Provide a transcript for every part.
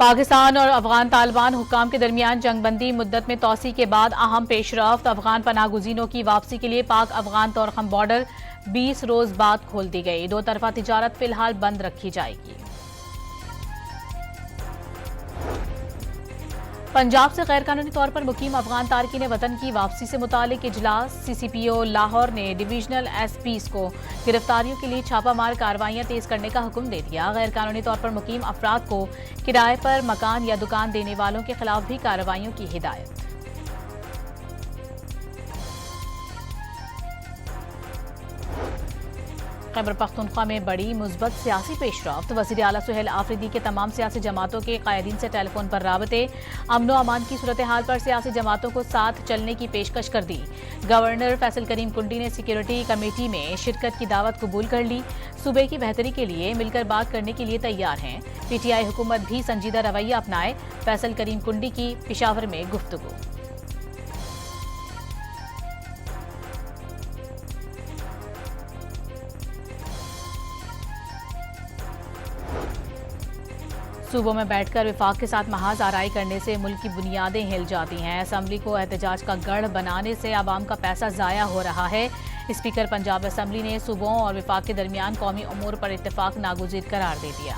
पाकिस्तान और अफगान तालिबान हुक्काम के दरमियान जंगबंदी मुद्दत में तोसी के बाद अहम पेशरफ्त। अफगान पनाहगुजीनों की वापसी के लिए पाक अफगान तोरखम बॉर्डर 20 रोज बाद खोल दी गई। दो तरफा तिजारत फिलहाल बंद रखी जाएगी। पंजाब से गैर कानूनी तौर पर मुकीम अफगान तारकीन वतन की वापसी से मुतालिक इजलास। CCPO लाहौर ने डिवीजनल SPs को गिरफ्तारियों के लिए छापामार कार्रवाइयां तेज करने का हुक्म दे दिया। गैर कानूनी तौर पर मुकीम अफराद को किराए पर मकान या दुकान देने वालों के खिलाफ भी कार्रवाइयों की हिदायत। खैबर पख्तूनख्वा में बड़ी मुस्बत सियासी पेशरफ्त। वज़ीर आला सुहेल आफरीदी के तमाम सियासी जमातों के कायदीन से टेलीफोन पर राबते। अमनो अमान की सूरत हाल पर सियासी जमातों को साथ चलने की पेशकश कर दी। गवर्नर फैसल करीम कुंडी ने सिक्योरिटी कमेटी में शिरकत की दावत कबूल कर ली। सूबे की बेहतरी के लिए मिलकर बात करने के लिए तैयार हैं। PTI हुकूमत भी संजीदा रवैया अपनाए। फैसल करीम कुंडी की पेशावर में गुफ्तगू। सूबों में बैठकर विफाक के साथ महाज आराई करने से मुल्क की बुनियादें हिल जाती हैं। असम्बली को एहतजाज का गढ़ बनाने से आवाम का पैसा ज़ाया हो रहा है। स्पीकर पंजाब असम्बली ने सूबों और विफाक के दरमियान कौमी उमूर पर इत्तेफाक नागुज़ीर करार दे दिया।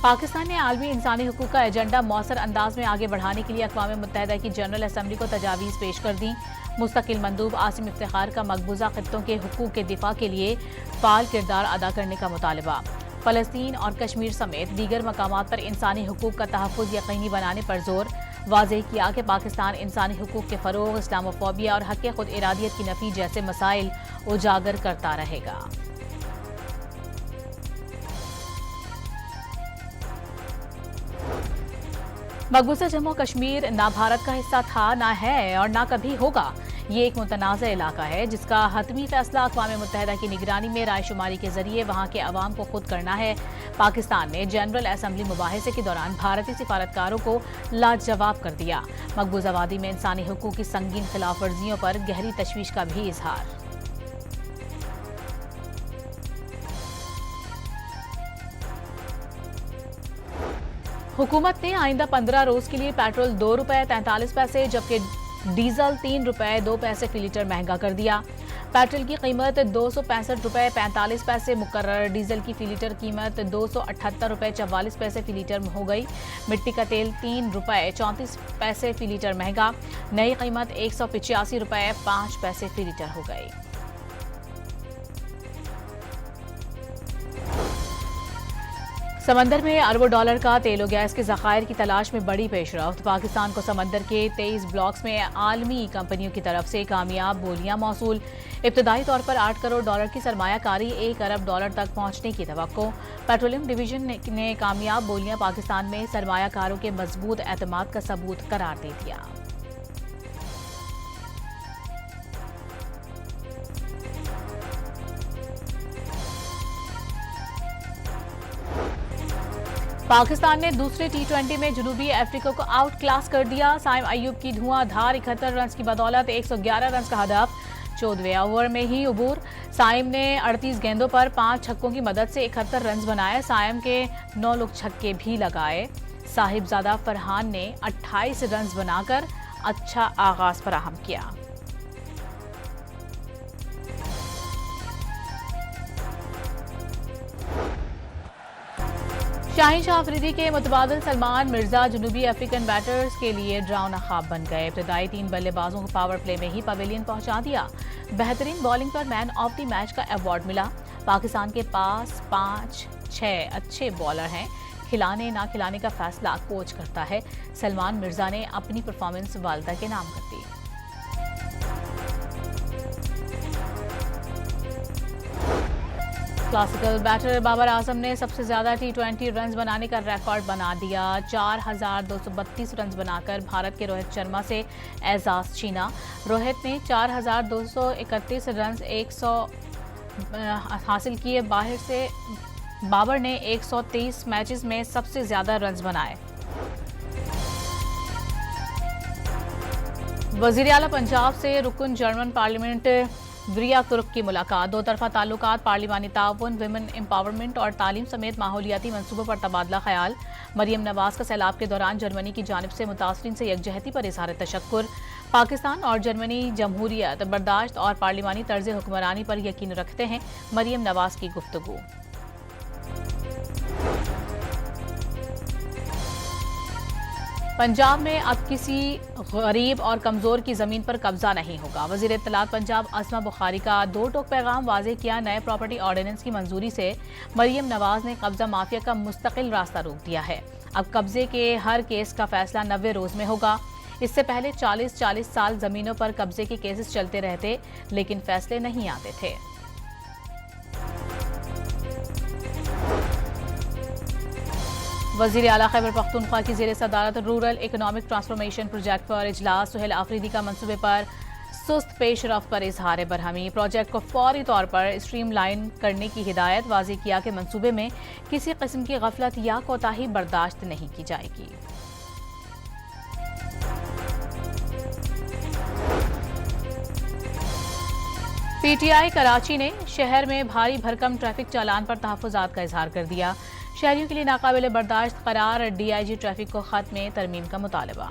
पाकिस्तान ने आलमी इंसानी हुकूक का एजेंडा मौसर अंदाज में आगे बढ़ाने के लिए अक़वाम मुत्तहिदा की जनरल असम्बली को तजावीज़ पेश कर दी। मुस्तकिल मंदूब आसिम इफ्तिखार का मकबूजा खित्तों के हुकूक के दिफा के लिए फाल किरदार अदा करने का मुतालबा। फ़लस्तीन और कश्मीर समेत दीगर मकामात पर इंसानी हुकूक का तहफ़्फ़ुज़ यकीनी बनाने पर जोर। वाज़ेह किया कि पाकिस्तान इंसानी हुकूक के फ़रोग़, इस्लामोफोबिया और हक़ खुद इरादियत की नफ़ी जैसे मसाइल उजागर करता रहेगा। मकबूजा जम्मू कश्मीर ना भारत का हिस्सा था, ना है और ना कभी होगा। ये एक मुतनाज़ इलाका है जिसका हतमी फैसला अक़वाम मुत्तहिदा की निगरानी में रायशुमारी के जरिए वहाँ के अवाम को खुद करना है। पाकिस्तान ने जनरल असम्बली मुबाहिसे के दौरान भारतीय सिफारतकारों को लाजवाब कर दिया। मकबूजा वादी में इंसानी हुकूक की संगीन खिलाफ वर्जियों पर गहरी तशवीश का भी इजहार। हुकूमत ने आइंदा 15 रोज के लिए पेट्रोल ₹2.43 जबकि डीजल ₹3.02 फी लीटर महंगा कर दिया। पेट्रोल की कीमत ₹265.45 मुकर्रर, डीजल की फी लीटर कीमत ₹278.44 फी लीटर हो गई। मिट्टी का तेल ₹3.34 फी लीटर महंगा, नई कीमत ₹185.05 फी लीटर हो गई। समंदर में अरबों डॉलर का तेल और गैस के ज़खायर की तलाश में बड़ी पेशरफ्त। पाकिस्तान को समंदर के 23 ब्लॉक्स में आलमी कंपनियों की तरफ से कामयाब बोलियां मौसूल। इब्तदाई तौर पर $8 करोड़ की सरमायाकारी $1 अरब तक पहुंचने की तवक्को। पेट्रोलियम डिवीजन ने कामयाब बोलियां पाकिस्तान में सरमायाकारों के मजबूत एतमाद का सबूत करार दे दिया। पाकिस्तान ने दूसरे T20 में जनूबी अफ्रीका को आउट क्लास कर दिया। साइम अयूब की धुआंधार 71 रन की बदौलत 111 रन का हदफ। 14वें ओवर में ही उबूर। साइम ने 38 गेंदों पर 5 छक्कों की मदद से 71 रन बनाए। साइम के 9 लोग छक्के भी लगाए। साहिबजादा फरहान ने 28 रन बनाकर अच्छा आगाज फराहम किया। शाहीन शाह अफरीदी के मुतबादिल सलमान मिर्जा जनूबी अफ्रीकन बैटर्स के लिए ड्राउना ख्वाब बन गए। इब्तदाई 3 बल्लेबाजों को पावर प्ले में ही पवेलियन पहुंचा दिया। बेहतरीन बॉलिंग पर मैन ऑफ द मैच का अवार्ड मिला। पाकिस्तान के पास 5-6 अच्छे बॉलर हैं। खिलाने ना खिलाने का फैसला कोच करता है। सलमान मिर्जा ने अपनी परफॉर्मेंस वालिदा के नाम कर दी। क्लासिकल बैटर बाबर आजम ने सबसे ज्यादा T20 रन बनाने का रिकॉर्ड बना दिया। 4,232 रन बनाकर भारत के रोहित शर्मा से एजाज छीना। रोहित ने 4,231 रन 100 हासिल किए। बाहर से बाबर ने 123 मैचेस में सबसे ज्यादा रन बनाए। वज़ीर आला पंजाब से रुकन जर्मन पार्लियामेंट ब्रिया तुर्क की मुलाकात, दो तरफा ताल्लुकात, पार्लिमानी ताउन, विमेन एम्पावरमेंट और तालीम समेत माहौलियाती मंसूबों पर तबादला ख्याल। मरियम नवाज का सैलाब के दौरान जर्मनी की जानिब से मुतासरीन से यकजहती पर इजहार तशक्कुर। पाकिस्तान और जर्मनी जमहूरियत, बर्दाश्त और पार्लिमानी तर्ज हुक्मरानी पर यकीन रखते हैं, मरियम नवाज की गुफ्तगू। पंजाब में अब किसी गरीब और कमजोर की जमीन पर कब्जा नहीं होगा। वजीर इत्तलात पंजाब असमा बुखारी का दो टोक पैगाम वाजे किया। नए प्रॉपर्टी ऑर्डिनेंस की मंजूरी से मरियम नवाज ने कब्जा माफिया का मुस्तकिल रास्ता रोक दिया है। अब कब्जे के हर केस का फैसला 90 रोज में होगा। इससे पहले 40 साल जमीनों पर कब्जे के केसेस चलते रहते, लेकिन फैसले नहीं आते थे। वज़ीर आला खैबर पख्तूनख्वा की ज़ेर सदारत रूरल इकनॉमिक ट्रांसफॉर्मेशन प्रोजेक्ट पर इजलास। सुहेल आफरीदी का मंसूबे पर सुस्त पेशरफ पर इजहार बरहमी। प्रोजेक्ट को फौरी तौर पर स्ट्रीमलाइन करने की हिदायत। वाज़ेह किया कि मंसूबे में किसी किस्म की गफलत या कोताही बर्दाश्त नहीं की जाएगी। पीटीआई कराची ने शहर में भारी भरकम ट्रैफिक चालान पर तहफ़्फ़ुज़ात का इजहार कर दिया। शहरियों के लिए नाकाबिले बर्दाश्त करार। डीआईजी ट्रैफिक को खत में तरमीम का मुतालबा।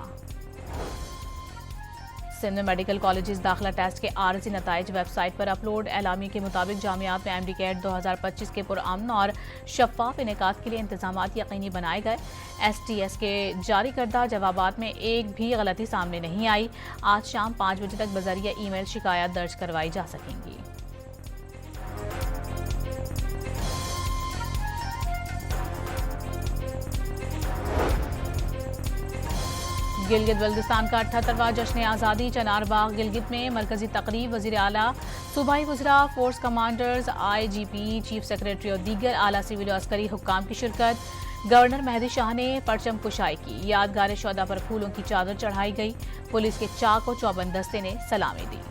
सिंध में मेडिकल कॉलेजेस दाखिला टेस्ट के आरजी नताइज वेबसाइट पर अपलोड। एलामी के मुताबिक जामियात में एमडी-कैट 2025 के पुरअमन और शफाफ इनेकाद के लिए इंतजाम यकीनी बनाए गए। एसटीएस के जारी करदा जवाबात में एक भी गलती सामने नहीं आई। आज शाम 5 बजे तक बजरिया ईमेल शिकायत दर्ज करवाई जा सकेंगी। गिलगित बल्दिस्तान का 78वां जश्न आज़ादी। चनारबाग गिलगित में मरकजी तकरीब। वज़ीर आला, सूबाई वज़रा, force commanders, IGP, chief secretary और दीगर आला सिविल और अस्करी हुक्काम की शिरकत। गवर्नर मेहदी शाह ने परचम कुशाई की। यादगार शोदा पर फूलों की चादर चढ़ाई गई। पुलिस के चाक और चौबंद दस्ते ने सलामी दी।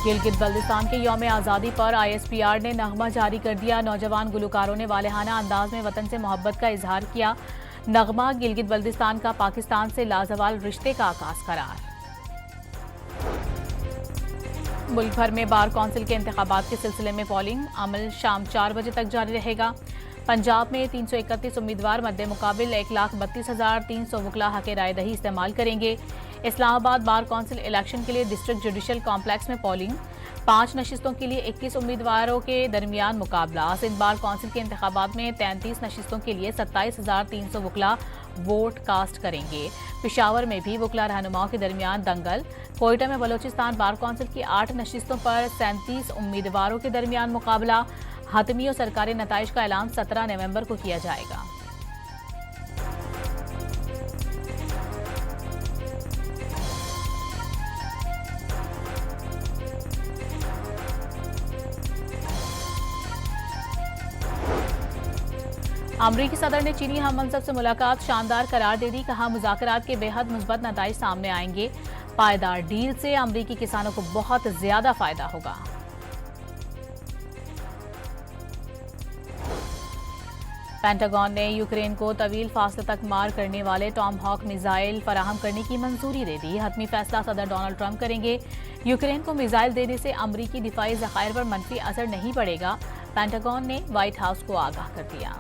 गिलगित बल्दिस्तान के यौम आज़ादी पर ISPR ने नगमा जारी कर दिया। नौजवान गुलकारों ने वालेहाना अंदाज में वतन से मोहब्बत का इजहार किया। नगमा गिलगित बल्दिस्तान का पाकिस्तान से लाजवाल रिश्ते का आगाज करार। मुल्क भर में बार कौंसिल के इंतखाबात के सिलसिले में पोलिंग अमल शाम 4 बजे तक जारी रहेगा। पंजाब में 331 उम्मीदवार मद्दे मुकाबिल 1,32,300 वकला हक राय दही इस्तेमाल करेंगे। इस्लामाबाद बार कौंसिल इलेक्शन के लिए डिस्ट्रिक्ट जुडिशल कॉम्प्लेक्स में पोलिंग। 5 नशिस्तों के लिए 21 उम्मीदवारों के दरमियान मुकाबला। सिंध बार कौंसिल के इंतखाबात में 33 नशिस्तों के लिए 27,300 वकला वोट कास्ट करेंगे। पिशावर में भी वकला रहनुमाओं के दरमियान दंगल। कोयटा में बलोचिस्तान बार कौंसिल की 8 नशिस्तों पर 37 उम्मीदवारों के दरमियान मुकाबला। हतमी और सरकारी नताइज का ऐलान 17 नवंबर को किया जाएगा। अमरीकी सदर ने चीनी हम मनसब से मुलाकात शानदार करार दे दी। कहा, मुज़ाकरात के बेहद मुस्बत नताइज सामने आएंगे। पायदार डील से अमरीकी किसानों को बहुत ज्यादा फायदा होगा। पेंटागन ने यूक्रेन को तवील फासले तक मार करने वाले टॉम हॉक मिसाइल फराहम करने की मंजूरी दे दी। हतमी फैसला सदर डोनाल्ड ट्रंप करेंगे। यूक्रेन को मिसाइल देने से अमरीकी दिफाई ज़खायर पर मनफी असर नहीं पड़ेगा। पेंटागन ने व्हाइट हाउस को आगाह कर दिया।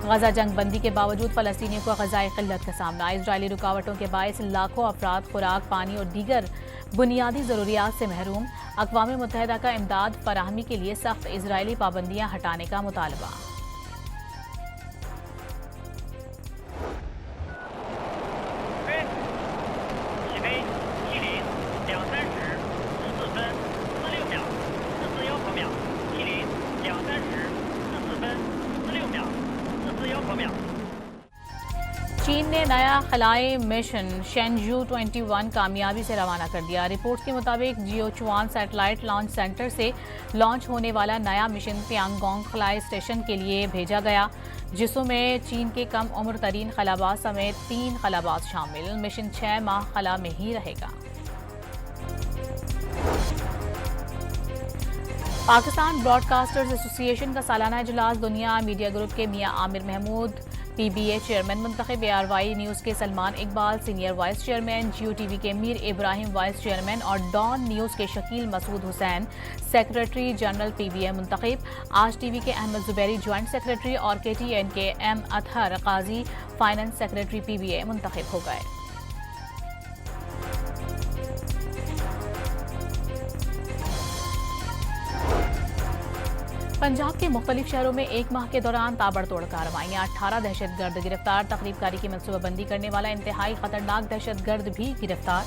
गजा जंग बंदी के बावजूद फलस्तीनियों को ग़ज़ाई क़िल्लत का सामना। इजरायली रुकावटों के बायस लाखों अफराद खुराक, पानी और दीगर बुनियादी ज़रूरियात से महरूम। अक़वाम मुत्तहिदा का इमदाद फराहमी के लिए सख्त इजरायली पाबंदियां हटाने का मुतालबा। चीन ने नया खलाई मिशन शेनजू 21 कामयाबी से रवाना कर दिया। रिपोर्ट के मुताबिक जियोचुआन सैटेलाइट लॉन्च सेंटर से लॉन्च होने वाला नया मिशन तियांगोंग खलाई स्टेशन के लिए भेजा गया। जिसमें चीन के कम उम्र तरीन खलाबाज समेत 3 खलाबाज शामिल। मिशन 6 माह खला में ही रहेगा। पाकिस्तान ब्रॉडकास्टर्स एसोसिएशन का सालाना इजलास दुनिया मीडिया ग्रुप के मियां आमिर महमूद पीबीए चेयरमैन मुंतखब, ARY न्यूज़ के Salman Iqbal senior vice chairman, Geo TV के मीर इब्राहिम वाइस चेयरमैन और डॉन न्यूज़ के Shakeel Masood Hussain secretary general PBA मुंतखब। आज टीवी के अहमद जुबैरी ज्वाइंट सेक्रेटरी और KTN के M Athar Qazi finance secretary PBA मुंतखब हो गए। पंजाब के मुख्तलिफ शहरों में एक माह के दौरान ताबड़तोड़ कार्रवाइयां, 18 दहशतगर्द गिरफ्तार। तकरीबकारी की मनसूबाबंदी करने वाला इंतहाई खतरनाक दहशतगर्द भी गिरफ्तार।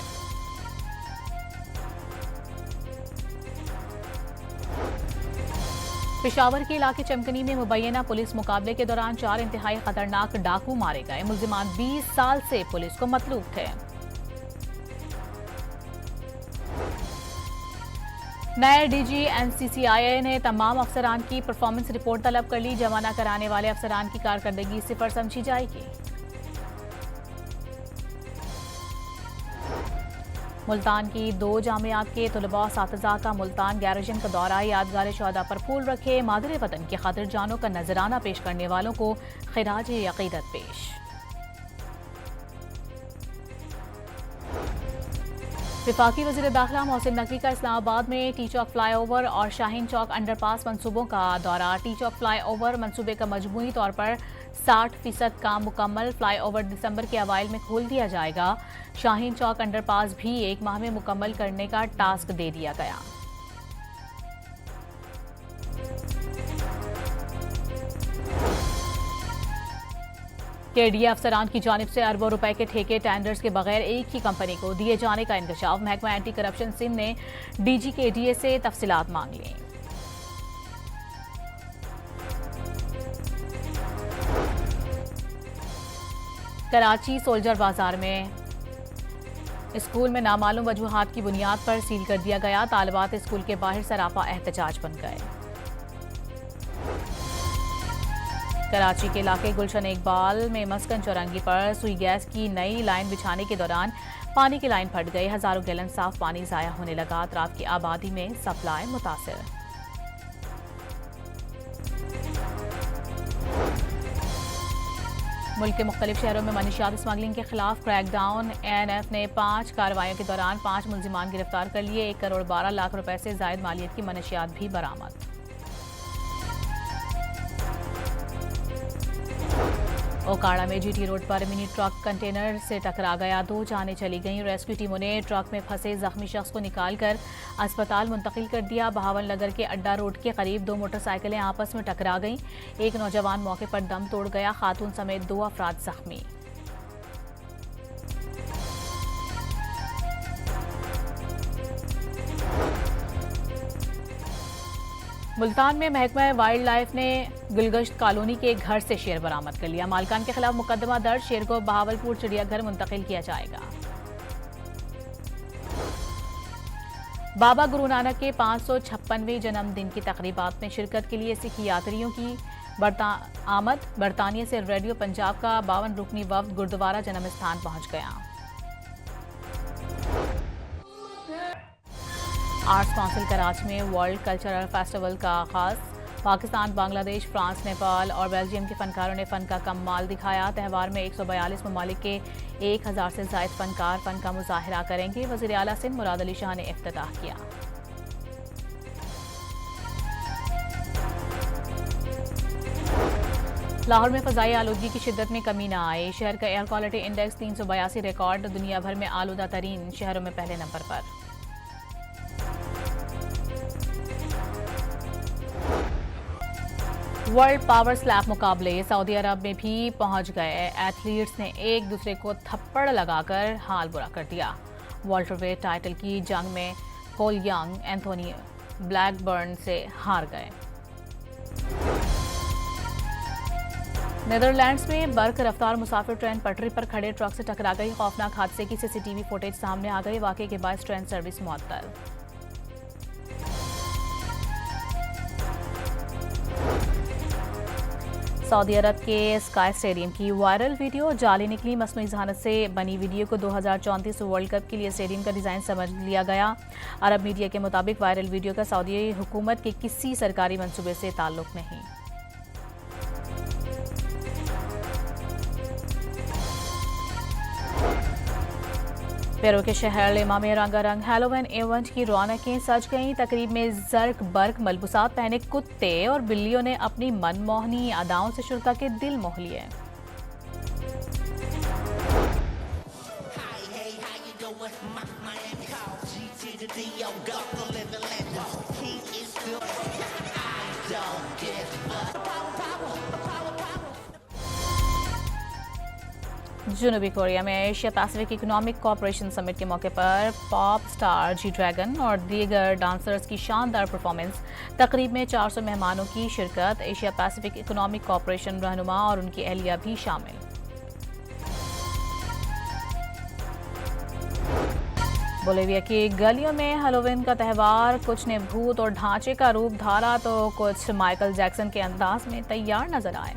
पेशावर के इलाके चमकनी में मुबैना पुलिस मुकाबले के दौरान 4 इंतहाई खतरनाक डाकू मारे गए। मुल्जिमान 20 साल से पुलिस को मतलूब थे। नए DG NCCIA ने तमाम अफसरान की परफॉर्मेंस रिपोर्ट तलब कर ली। जमाना कराने वाले अफसरान की कारकर्दगी 0 समझी जाएगी। मुल्तान की 2 जामियात के तलबा सातिज़ा का मुल्तान गैरजन का दौरा, यादगार शहदा पर फूल रखे। मादरे वतन की खातिर जानों का नजराना पेश करने वालों को खिराज अकीदत पेश। वफाकी वज़ीर दाखिला मोहसिन नकवी का इस्लामाबाद में टी चौक फ्लाईओवर और शाहीन चौक अंडरपास मंसूबों का दौरा। टी चौक फ्लाईओवर मंसूबे का मजमूई तौर पर 60% काम मुकम्मल। फ्लाईओवर दिसंबर के अवाइल में खोल दिया जाएगा। शाहीन चौक अंडरपास भी 1 माह में मुकम्मल करने का टास्क दे दिया गया। KDA अफसरान की जानिब से अरबों रुपए के ठेके टेंडर्स के बगैर एक ही कंपनी को दिए जाने का इंकशाफ। महकमा एंटी करप्शन सिंध ने DG KDA से तफसीलात मांग ली। कराची सोल्जर बाजार में स्कूल में नामालूम वजूहात की बुनियाद पर सील कर दिया गया। तालिबात स्कूल के बाहर सरापा एहतजाज बन गए। कराची के इलाके गुलशन इकबाल में मस्कन चौरंगी पर सुई गैस की नई लाइन बिछाने के दौरान पानी की लाइन फट गई। हजारों गैलन साफ पानी जाया होने लगा। अतराफ की आबादी में सप्लाई मुतासिर। मुल्क के मुख्तलिफ शहरों में मनशियात स्मगलिंग के खिलाफ क्रैकडाउन। ANF ने 5 कार्रवाइयों के दौरान 5 मुल्जिमान गिरफ्तार कर लिए। 1 करोड़ 12 लाख रुपए से जायद मालियत की मनशियात भी बरामद। ओकाड़ा में GT रोड पर मिनी ट्रक कंटेनर से टकरा गया। 2 जानें चली गईं। रेस्क्यू टीमों ने ट्रक में फंसे जख्मी शख्स को निकालकर अस्पताल मुंतकिल कर दिया। बहावल नगर के अड्डा रोड के करीब 2 मोटरसाइकिलें आपस में टकरा गईं। एक नौजवान मौके पर दम तोड़ गया। खातून समेत 2 अफराद जख्मी। मुल्तान में महकमा वाइल्ड लाइफ ने गुलगश्त कॉलोनी के घर से शेर बरामद कर लिया। मालकान के खिलाफ मुकदमा दर्ज। शेर को बहावलपुर चिड़ियाघर मुंतकिल किया जाएगा। बाबा गुरु नानक के 556वें जन्मदिन की तकरीबात में शिरकत के लिए सिख यात्रियों की आमद। बरतानिया से रेडियो पंजाब का 52 रुकनी वफ्द गुरुद्वारा जन्म स्थान पहुंच गया। आर्ट्स काउंसिल कराची में वर्ल्ड कल्चरल फेस्टिवल का आगाज। पाकिस्तान, बांग्लादेश, फ्रांस, नेपाल और बेल्जियम के फनकारों ने फन का कमाल दिखाया। त्यौहार में 142 ममालिक के 1000 से ज़ायद फनकार फन का मुजाहिरा करेंगे। वज़ीर आला सिंध मुराद अली शाह ने इफ्तिताह किया। लाहौर में फ़ज़ाई आलूदगी की शिद्दत में कमी न आई। शहर का एयर क्वालिटी इंडेक्स 382 रिकॉर्ड। दुनिया भर में आलूदा तरीन शहरों में पहले नंबर पर। वर्ल्ड पावर स्लैप मुकाबले सऊदी अरब में भी पहुंच गए। एथलीट्स ने एक दूसरे को थप्पड़ लगाकर हाल बुरा कर दिया। वॉल्टरवेट टाइटल की जंग में कोल यंग एंथोनी ब्लैकबर्न से हार गए। नीदरलैंड्स में बर्क रफ्तार मुसाफिर ट्रेन पटरी पर खड़े ट्रक से टकरा गई। खौफनाक हादसे की CCTV फुटेज सामने आ गई। वाकये के बाद ट्रेन सर्विस मुअत्तल। सऊदी अरब के स्काई स्टेडियम की वायरल वीडियो जाली निकली। मसनूई जहानत से बनी वीडियो को 2034 वर्ल्ड कप के लिए स्टेडियम का डिज़ाइन समझ लिया गया। अरब मीडिया के मुताबिक वायरल वीडियो का सऊदी हुकूमत के किसी सरकारी मंसूबे से ताल्लुक नहीं। पेरू के शहर लेमा में रंगारंग हैलोवीन इवेंट की रौनकें सज गईं। तकरीब में जर्क बर्क मलबूसात पहने कुत्ते और बिल्लियों ने अपनी मनमोहनी अदाओं से शुरका के दिल मोह लिए। जनूबी कोरिया में Asia Pacific economic corporation summit के मौके पर पॉप स्टार जी ड्रैगन और दीगर डांसर्स की शानदार परफॉर्मेंस। तकरीब में 400 मेहमानों की शिरकत। एशिया पैसिफिक इकोनॉमिक कॉरपोरेशन रहनुमा और उनकी एहलिया भी शामिल। बोलिविया की गलियों में हैलोवीन का त्यौहार, कुछ ने भूत और ढांचे का रूप धारा तो कुछ माइकल जैक्सन के अंदाज में तैयार नजर आए।